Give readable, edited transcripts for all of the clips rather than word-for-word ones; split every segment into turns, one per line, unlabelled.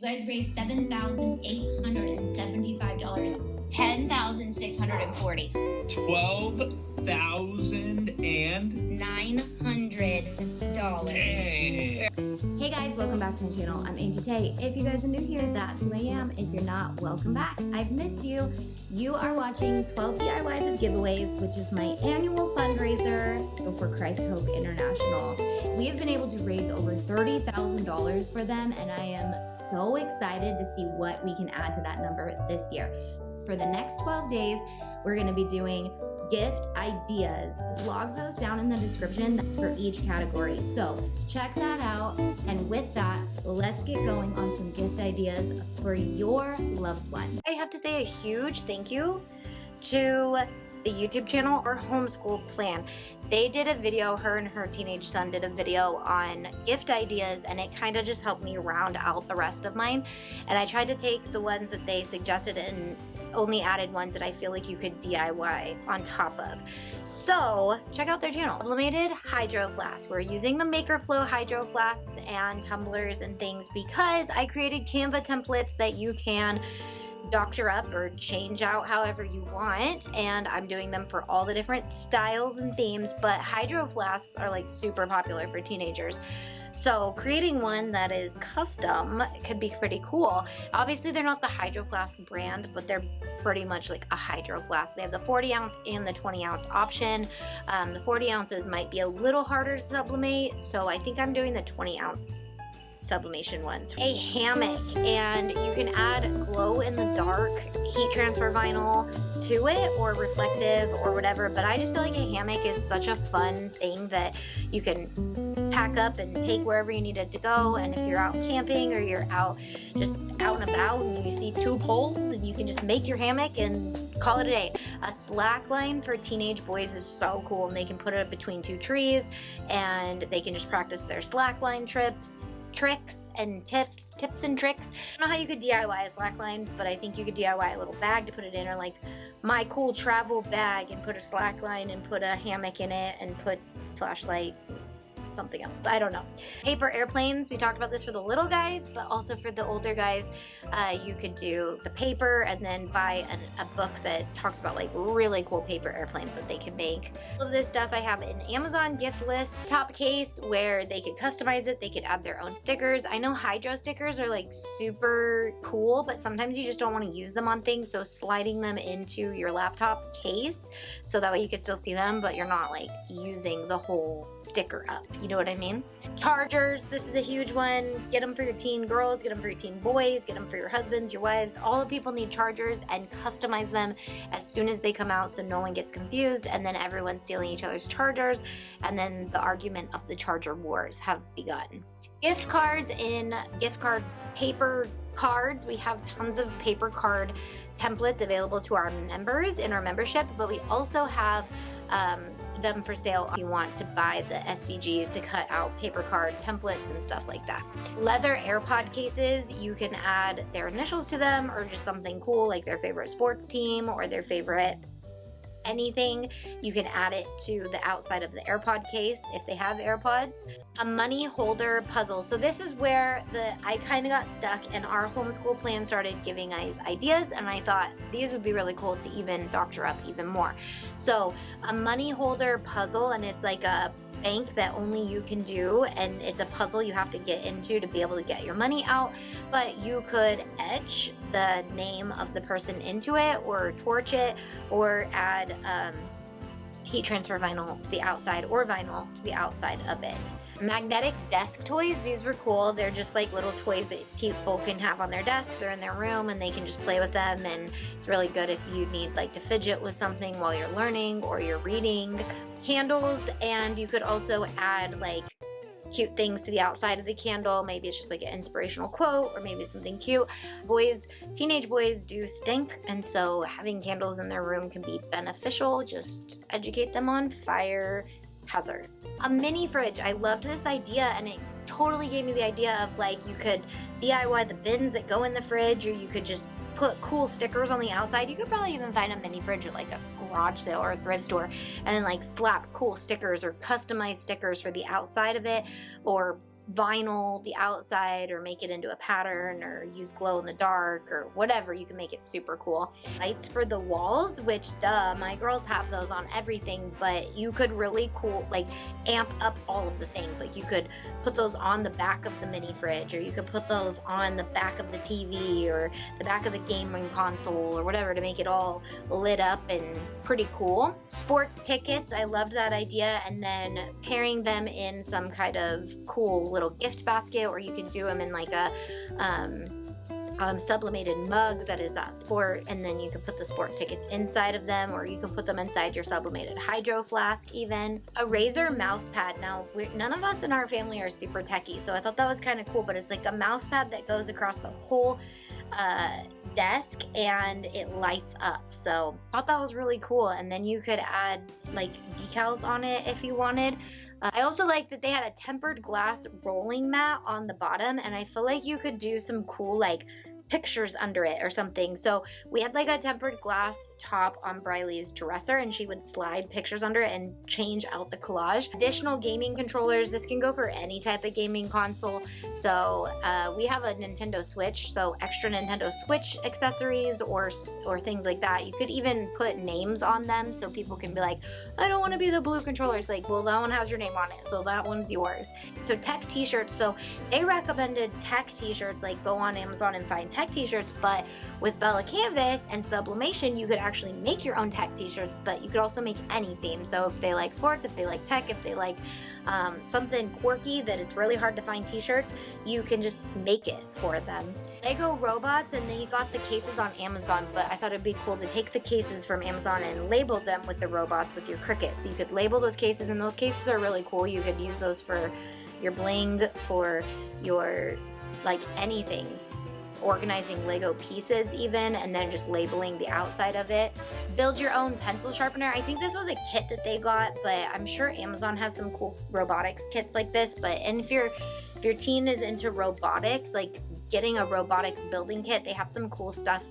You guys raised $7,875. $10,640.
$12,900.
Dang.
Hey guys, welcome back to my channel. I'm Auntie. If you guys are new here, that's who I am. If you're not, welcome back. I've missed you. You are watching 12 DIYs of Giveaways, which is my annual fundraiser for Christ Hope International. We have been able to raise over $30,000 for them, and I am so excited to see what we can add to that number this year. For the next 12 days, we're going to be doing gift ideas. Blog post down in the description for each category. So check that out. And with that, let's get going on some gift ideas for your loved one. I have to say a huge thank you to the YouTube channel or Homeschool Plan. They did a video, her and her teenage son did a video on gift ideas, and it kind of just helped me round out the rest of mine. And I tried to take the ones that they suggested and only added ones that I feel like you could DIY on top of. So check out their channel. Sublimated hydro flasks. We're using the MakerFlow hydro flasks and tumblers and things because I created Canva templates that you can doctor up or change out however you want, and I'm doing them for all the different styles and themes, but hydro flasks are like super popular for teenagers. So creating one that is custom could be pretty cool. Obviously they're not the Hydro Flask brand, but they're pretty much like a Hydro Flask. They have the 40 ounce and the 20 ounce option. The 40 ounces might be a little harder to sublimate, so I think I'm doing the 20 ounce sublimation ones. A hammock, and you can add glow in the dark heat transfer vinyl to it or reflective or whatever, but I just feel like a hammock is such a fun thing that you can pack up and take wherever you need it to go. And if you're out camping or you're out and about and you see two poles, and you can just make your hammock and call it a day. A slack line for teenage boys is so cool, and they can put it between two trees and they can just practice their slack line tricks and tips and tricks. I don't know how you could DIY a slack line, but I think you could DIY a little bag to put it in, or like my cool travel bag and put a slack line and put a hammock in it and put flashlight, something else. I don't know. Paper airplanes. We talked about this for the little guys, but also for the older guys. You could do the paper and then buy a book that talks about like really cool paper airplanes that they can make. All of this stuff I have an Amazon gift list top case where they could customize it. They could add their own stickers. I know hydro stickers are like super cool, but sometimes you just don't want to use them on things. So sliding them into your laptop case so that way you can still see them, but you're not like using the whole sticker up. You know what I mean? Chargers. This is a huge one. Get them for your teen girls, get them for your teen boys, get them for your husbands, your wives. All the people need chargers, and customize them as soon as they come out so no one gets confused and then everyone's stealing each other's chargers, and then the argument of the charger wars have begun. Gift cards in gift card paper cards. We have tons of paper card templates available to our members in our membership, but we also have them for sale if you want to buy the SVGs to cut out paper card templates and stuff like that. Leather AirPod cases, you can add their initials to them or just something cool like their favorite sports team or their favorite anything. You can add it to the outside of the AirPod case if they have AirPods. A money holder puzzle. So this is where I kind of got stuck, and our homeschool plan started giving us ideas, and I thought these would be really cool to even doctor up even more. So a money holder puzzle, and it's like a bank that only you can do, and it's a puzzle you have to get into to be able to get your money out, but you could etch the name of the person into it or torch it or add heat transfer vinyl to the outside or vinyl to the outside of it. Magnetic desk toys, these were cool. They're just like little toys that people can have on their desks or in their room, and they can just play with them, and it's really good if you need like to fidget with something while you're learning or you're reading. Candles, and you could also add like cute things to the outside of the candle. Maybe it's just like an inspirational quote, or maybe it's something cute. Teenage boys do stink, and so having candles in their room can be beneficial. Just educate them on fire hazards. A mini fridge. I loved this idea, and it totally gave me the idea of like you could DIY the bins that go in the fridge, or you could just put cool stickers on the outside. You could probably even find a mini fridge at like a garage sale or a thrift store, and then like slap cool stickers or customized stickers for the outside of it, or vinyl the outside or make it into a pattern or use glow in the dark or whatever. You can make it super cool. Lights for the walls, which duh, my girls have those on everything, but you could really cool, like amp up all of the things. Like you could put those on the back of the mini fridge, or you could put those on the back of the TV or the back of the gaming console or whatever to make it all lit up and pretty cool. Sports tickets, I loved that idea, and then pairing them in some kind of cool little gift basket, or you can do them in like a sublimated mug that is that sport, and then you can put the sports tickets inside of them, or you can put them inside your sublimated hydro flask even. A Razer mouse pad. Now, none of us in our family are super techie, so I thought that was kind of cool, but it's like a mouse pad that goes across the whole desk and it lights up. So I thought that was really cool, and then you could add like decals on it if you wanted. I also like that they had a tempered glass rolling mat on the bottom, and I feel like you could do some cool like pictures under it or something. So we had like a tempered glass top on Briley's dresser, and she would slide pictures under it and change out the collage. Additional gaming controllers. This can go for any type of gaming console. So we have a Nintendo Switch, so extra Nintendo Switch accessories or things like that. You could even put names on them so people can be like, I don't want to be the blue controller. It's like, well, that one has your name on it, so that one's yours. So tech t-shirts. So they recommended tech t-shirts, like go on Amazon and find tech t-shirts, but with Bella Canvas and Sublimation, you could actually make your own tech t-shirts, but you could also make any theme. So if they like sports, if they like tech, if they like something quirky that it's really hard to find t-shirts, you can just make it for them. Lego robots, and they got the cases on Amazon, but I thought it'd be cool to take the cases from Amazon and label them with the robots with your Cricut. So you could label those cases, and those cases are really cool. You could use those for your bling, for your like anything, organizing Lego pieces even, and then just labeling the outside of it. Build your own pencil sharpener. I think this was a kit that they got, but I'm sure Amazon has some cool robotics kits like this. And if your teen is into robotics, like getting a robotics building kit, they have some cool stuff.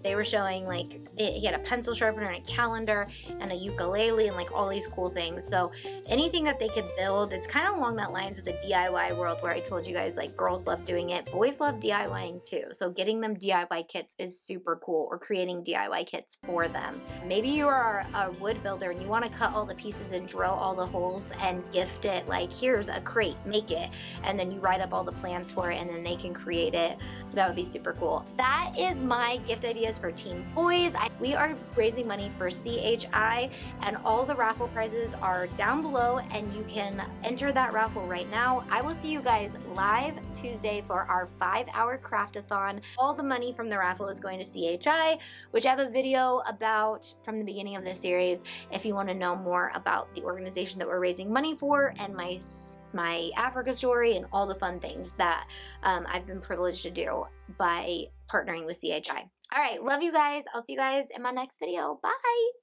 They were showing like he had a pencil sharpener and a calendar and a ukulele and like all these cool things. So anything that they could build, it's kind of along that lines of the DIY world where I told you guys like girls love doing it, boys love DIYing too. So getting them DIY kits is super cool, or creating DIY kits for them. Maybe you are a wood builder and you want to cut all the pieces and drill all the holes and gift it, like here's a crate, make it, and then you write up all the plans for it and then they can create it. That would be super cool. That is my gift ideas for teen boys. We are raising money for CHI, and all the raffle prizes are down below, and you can enter that raffle right now. I will see you guys live Tuesday for our 5-hour craftathon. All the money from the raffle is going to CHI, which I have a video about from the beginning of this series if you want to know more about the organization that we're raising money for, and my Africa story and all the fun things that I've been privileged to do by partnering with CHI. All right, love you guys. I'll see you guys in my next video. Bye.